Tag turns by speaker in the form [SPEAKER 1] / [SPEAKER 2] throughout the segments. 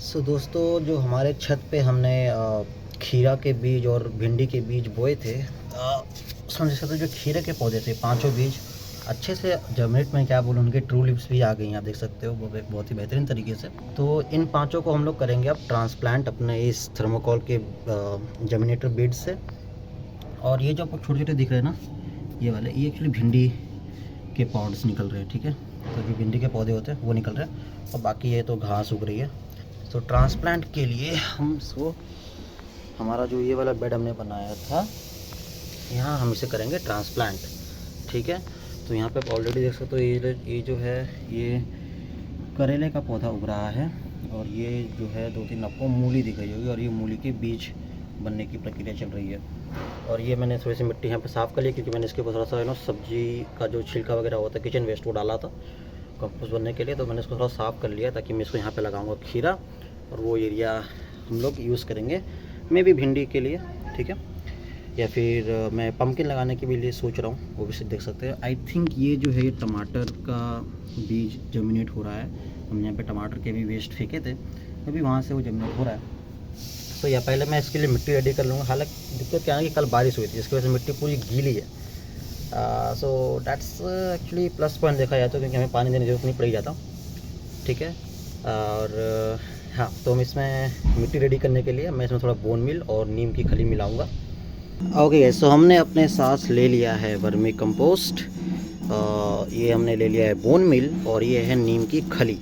[SPEAKER 1] सो दोस्तों, जो हमारे छत पे हमने खीरा के बीज और भिंडी के बीज बोए थे, उसमें देख सकते हो जो खीरे के पौधे थे पांचों बीज अच्छे से जर्मिनेट में, क्या बोलूँ, उनके ट्रू लिप्स भी आ गई हैं। आप देख सकते हो वो बहुत ही बेहतरीन तरीके से। तो इन पांचों को हम लोग करेंगे अब ट्रांसप्लांट अपने इस थर्मोकॉल के जर्मिनेटर बीज से। और ये जो आपको छोटे छोटे दिख रहे हैं ना, ये वाले, ये एक्चुअली भिंडी के पॉड्स निकल रहे हैं। ठीक है, तो जो भिंडी के पौधे होते हैं वो निकल रहे हैं, और बाकी ये तो घास उग रही है। तो ट्रांसप्लांट के लिए हम इसको, हमारा जो ये वाला बेड हमने बनाया था, यहाँ हम इसे करेंगे ट्रांसप्लांट। ठीक है, तो यहाँ पे आप ऑलरेडी देख सकते हो ये जो है, ये करेले का पौधा उग रहा है, और ये जो है 2-3 आपको मूली दिख रही होगी, और ये मूली के बीज बनने की प्रक्रिया चल रही है। और ये मैंने थोड़ी सी मिट्टी यहाँ पे साफ़ कर ली, क्योंकि मैंने इसके ऊपर थोड़ा सा सब्जी का जो छिलका वगैरह होता है, किचन वेस्ट, वो डाला था कंपोस्ट बनने के लिए। तो मैंने इसको थोड़ा साफ़ कर लिया, ताकि मैं इसको यहाँ पे लगाऊंगा खीरा, और वो एरिया हम लोग यूज़ करेंगे मे बी भिंडी के लिए। ठीक है, या फिर मैं पम्पकिन लगाने के भी लिए सोच रहा हूँ, वो भी देख सकते हैं। आई थिंक ये जो है, ये टमाटर का बीज जर्मिनेट हो रहा है। हमने यहाँ पे टमाटर के भी वेस्ट फेंके थे, अभी वहाँ से वो जर्मिनेट हो रहा है। तो या पहले मैं इसके लिए मिट्टी रेडी कर लूँगा। हालांकि दिक्कत क्या है कि कल बारिश हुई थी, जिसकी वजह से मिट्टी पूरी गीली है। सो डैट्स एक्चुअली प्लस पॉइंट देखा जाए तो, क्योंकि हमें पानी देने की जरूरत नहीं पड़ी जाता। ठीक है, और हाँ, तो हम इसमें मिट्टी रेडी करने के लिए मैं इसमें थोड़ा बोन मिल और नीम की खली मिलाऊंगा। ओके, सो हमने अपने साथ ले लिया है वर्मी कंपोस्ट, ये हमने ले लिया है बोन मिल, और ये है नीम की खली।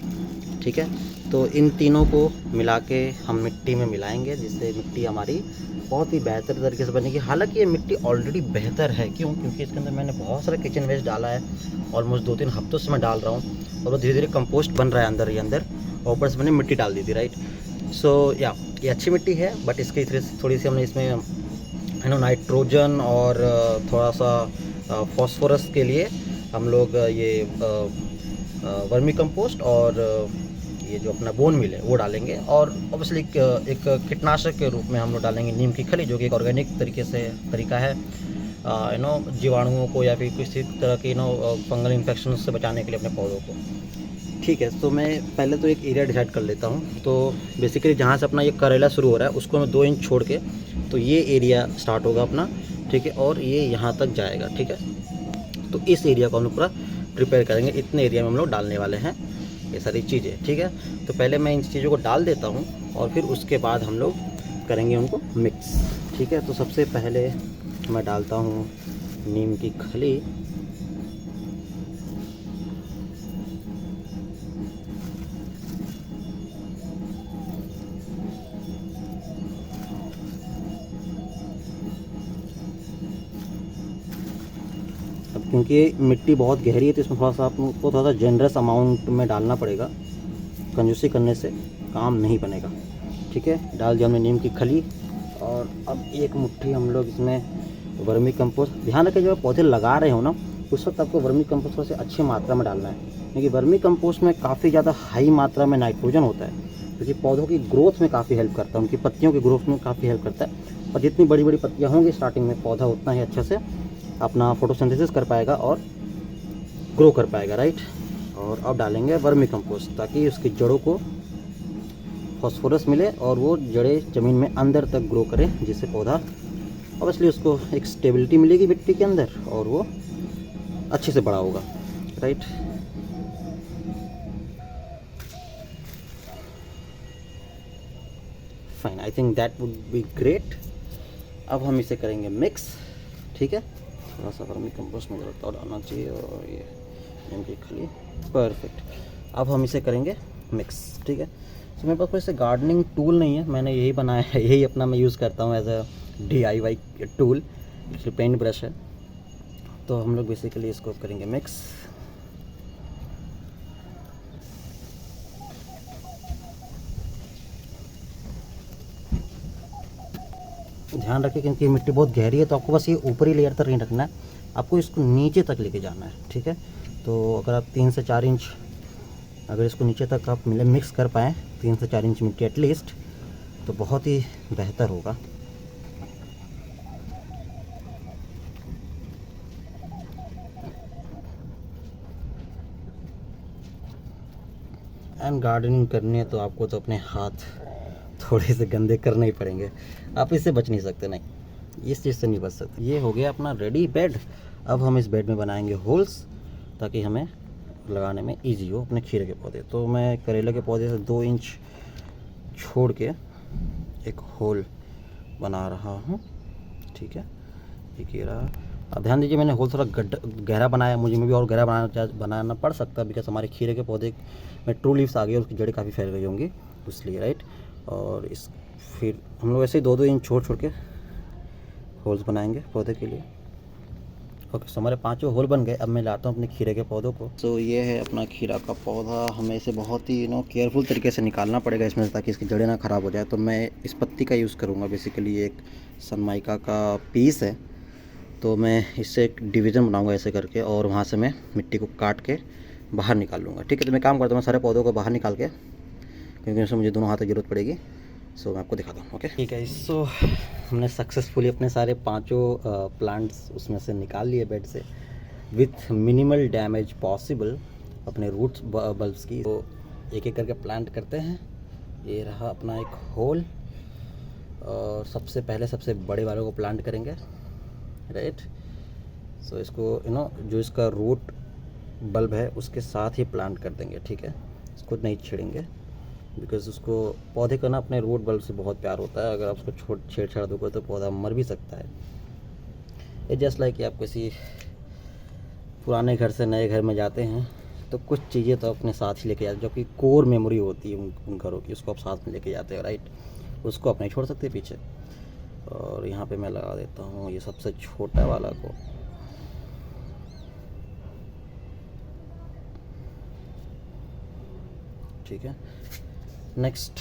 [SPEAKER 1] ठीक है, तो इन तीनों को मिला के हम मिट्टी में मिलाएंगे, जिससे मिट्टी हमारी बहुत ही बेहतर तरीके से बनेगी। हालांकि ये मिट्टी ऑलरेडी बेहतर है, क्योंकि इसके अंदर मैंने बहुत सारा किचन वेस्ट डाला है। ऑलमोस्ट 2-3 हफ्तों से मैं डाल रहा हूँ, और वो धीरे धीरे कंपोस्ट बन रहा है अंदर ही अंदर, और ऊपर से मैंने मिट्टी डाल दी थी। राइट, सो या ये अच्छी मिट्टी है, बट इसकी थोड़ी सी हमने इसमें नाइट्रोजन और थोड़ा सा फॉस्फोरस के लिए हम लोग ये वर्मी कंपोस्ट और ये जो अपना बोन मिल है वो डालेंगे। और ऑब्वियसली एक कीटनाशक के रूप में हम लोग डालेंगे नीम की खली, जो कि एक ऑर्गेनिक तरीका है जीवाणुओं को या फिर किसी तरह के फंगल इन्फेक्शन से बचाने के लिए अपने पौधों को। ठीक है, तो मैं पहले तो एक एरिया डिसाइड कर लेता हूँ। तो बेसिकली जहाँ से अपना ये करेला शुरू हो रहा है, उसको मैं 2 इंच छोड़ के, तो ये एरिया स्टार्ट होगा अपना। ठीक है, और ये यहाँ तक जाएगा। ठीक है, तो इस एरिया को हम लोग पूरा प्रिपेयर करेंगे। इतने एरिया में हम लोग डालने वाले हैं ये सारी चीज़ें। ठीक है, तो पहले मैं इन चीज़ों को डाल देता हूँ, और फिर उसके बाद हम लोग करेंगे उनको मिक्स। ठीक है, तो सबसे पहले मैं डालता हूँ नीम की खली। अब क्योंकि मिट्टी बहुत गहरी है, तो इसमें थोड़ा सा आपको थोड़ा सा जनरस अमाउंट में डालना पड़ेगा, कंजूसी करने से काम नहीं बनेगा। ठीक है, डाल दिया हमने नीम की खली, और अब एक मुट्ठी हम लोग इसमें वर्मी कंपोस्ट। ध्यान रखें, जब आप पौधे लगा रहे हो ना, उस वक्त आपको वर्मी कंपोस्ट थोड़ा सा अच्छी मात्रा में डालना है, क्योंकि वर्मी कंपोस्ट में काफ़ी ज़्यादा हाई मात्रा में नाइट्रोजन होता है, क्योंकि पौधों की ग्रोथ में काफ़ी हेल्प करता है, उनकी पत्तियों की ग्रोथ में काफ़ी हेल्प करता है। और जितनी बड़ी बड़ी पत्तियाँ होंगी स्टार्टिंग में, पौधा उतना ही अच्छे से अपना फोटोसिंथेसिस कर पाएगा और ग्रो कर पाएगा। राइट, और अब डालेंगे वर्मी कंपोस्ट, ताकि उसकी जड़ों को फॉस्फोरस मिले और वो जड़ें ज़मीन में अंदर तक ग्रो करें, जिससे पौधा ऑब्वियसली उसको एक स्टेबिलिटी मिलेगी मिट्टी के अंदर, और वो अच्छे से बड़ा होगा। Right, fine, I think that would be great. अब हम इसे करेंगे मिक्स। ठीक है, थोड़ा सा वर्मी कंपोस्ट में ज़रूरत और डालना चाहिए, और ये नीम की खली, परफेक्ट। अब हम इसे करेंगे मिक्स। ठीक है, तो मेरे पास कोई ऐसे गार्डनिंग टूल नहीं है, मैंने यही बनाया है, यही अपना मैं यूज़ करता हूँ एज अ DIY टूल, जो पेंट ब्रश है। तो हम लोग बेसिकली इसको करेंगे मिक्स। ध्यान रखें, क्योंकि मिट्टी बहुत गहरी है, तो आपको बस ये ऊपरी लेयर तक नहीं रखना है, आपको इसको नीचे तक लेके जाना है। ठीक है, तो अगर आप 3 से 4 इंच, अगर इसको नीचे तक आप मिक्स कर पाएँ, 3 से 4 इंच मिट्टी एटलीस्ट, तो बहुत ही बेहतर होगा। एंड गार्डनिंग करनी है तो आपको तो अपने हाथ थोड़े से गंदे करने ही पड़ेंगे, आप इससे बच नहीं सकते, नहीं इस चीज़ से नहीं बच सकते। ये हो गया अपना रेडी बेड। अब हम इस बेड में बनाएंगे होल्स ताकि हमें लगाने में इजी हो अपने खीरे के पौधे। तो मैं करेले के पौधे से 2 इंच छोड़ के एक होल बना रहा हूँ, ठीक है। एक ये रहा। अब ध्यान दीजिए, मैंने होल थोड़ा गहरा बनाया, मुझे में भी और गहरा बनाना पड़ सकता है, बिकॉज हमारे खीरे के पौधे में ट्रू लीव्स आ गई और उसकी जड़ें काफ़ी फैल गई होंगी, इसलिए राइट। और इस फिर हम लोग ऐसे ही 2-2 इंच छोड़ के होल्स बनाएंगे पौधे के लिए। ओके, सो हमारे 5 होल बन गए। अब मैं लाता हूँ अपने खीरे के पौधों को। तो ये है अपना खीरा का पौधा। हमें इसे बहुत ही केयरफुल तरीके से निकालना पड़ेगा इसमें से, ताकि इसकी जड़ें ना ख़राब हो जाए। तो मैं इस पत्ती का यूज़ करूँगा। बेसिकली ये एक सनमाइका का पीस है, तो मैं इससे एक डिवीज़न बनाऊँगा ऐसे करके, और वहाँ से मैं मिट्टी को काट के बाहर निकाल लूँगा, ठीक है। तो मैं काम करता हूँ, सारे पौधों को बाहर निकाल के, क्योंकि उसमें मुझे दोनों हाथ की ज़रूरत पड़ेगी। सो मैं आपको दिखाता हूँ। ओके, ठीक है। सो हमने सक्सेसफुली अपने सारे 5 प्लांट्स उसमें से निकाल लिए बेड से, विथ मिनिमल डैमेज पॉसिबल अपने रूट्स बल्ब्स की। तो एक एक करके प्लांट करते हैं। ये रहा अपना एक होल, और सबसे पहले सबसे बड़े वालों को प्लांट करेंगे, राइट। सो इसको जो इसका रूट बल्ब है उसके साथ ही प्लांट कर देंगे, ठीक है। इसको नहीं छेड़ेंगे, बिकॉज उसको पौधे का अपने रूट बल्ब से बहुत प्यार होता है। अगर आप उसको छेड़छाड़ दोगे तो पौधा मर भी सकता है। ये जस्ट लाइक कि आप किसी पुराने घर से नए घर में जाते हैं तो कुछ चीज़ें तो अपने साथ ही लेके जाते हैं, जो कि कोर मेमोरी होती है उन घरों की, उसको आप साथ में लेके जाते हैं, राइट। उसको आप नहीं छोड़ सकते पीछे। और यहाँ पे मैं लगा देता हूँ ये सबसे छोटा वाला को। ठीक है, नेक्स्ट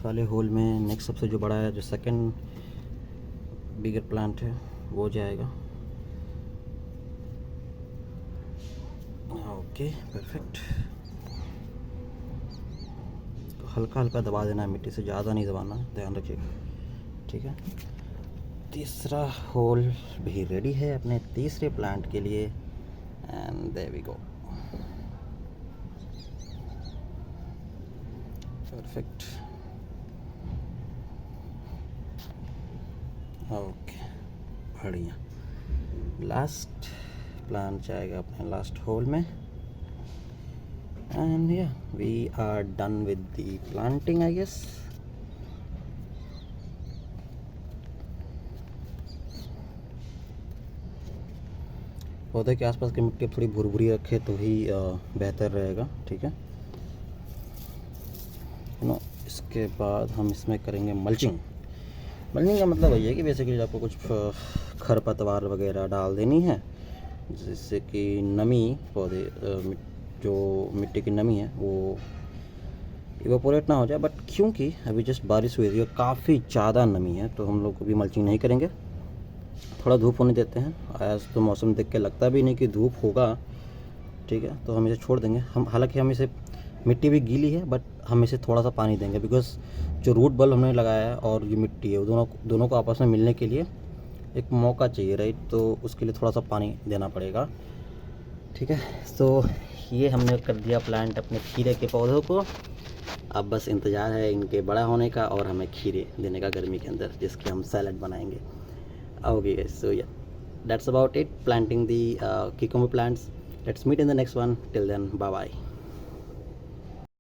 [SPEAKER 1] वाले होल में नेक्स्ट सबसे जो बड़ा है, जो सेकंड बिगर प्लांट है, वो जाएगा। Okay, perfect. तो हल्का हल्का दबा देना है मिट्टी से, ज़्यादा नहीं दबाना, ध्यान रखिएगा, ठीक है। तीसरा होल भी रेडी है अपने तीसरे प्लांट के लिए, and there we go. Perfect, okay, बढ़िया। लास्ट प्लांट जाएगा अपने लास्ट होल में, and yeah we are done with the planting, I guess. पौधे के आसपास की मिट्टी थोड़ी भुरभुरी रखे तो ही बेहतर रहेगा, ठीक है। इसके बाद हम इसमें करेंगे मल्चिंग। मल्चिंग का मतलब वही है कि बेसिकली आपको कुछ खरपतवार वगैरह डाल देनी है, जिससे कि नमी पौधे जो मिट्टी की नमी है वो इवेपोरेट ना हो जाए। बट क्योंकि अभी जस्ट बारिश हुई थी और काफ़ी ज़्यादा नमी है, तो हम लोग अभी मल्चिंग नहीं करेंगे, थोड़ा धूप होने देते हैं। आज तो मौसम देख के लगता भी नहीं कि धूप होगा, ठीक है। तो हम इसे छोड़ देंगे। हालांकि हम इसे, मिट्टी भी गीली है, बट हम इसे थोड़ा सा पानी देंगे, बिकॉज जो रूट बल्ब हमने लगाया है और जो मिट्टी है वो दोनों को आपस में मिलने के लिए एक मौका चाहिए, राइट। तो उसके लिए थोड़ा सा पानी देना पड़ेगा, ठीक है। तो ये हमने कर दिया प्लांट अपने खीरे के पौधों को। अब बस इंतज़ार है इनके बड़ा होने का और हमें खीरे देने का गर्मी के अंदर, जिसके हम सैलड बनाएंगे। ओके, सो या that's about it, planting the cucumber plants. Let's meet in the next one. Till then, bye bye.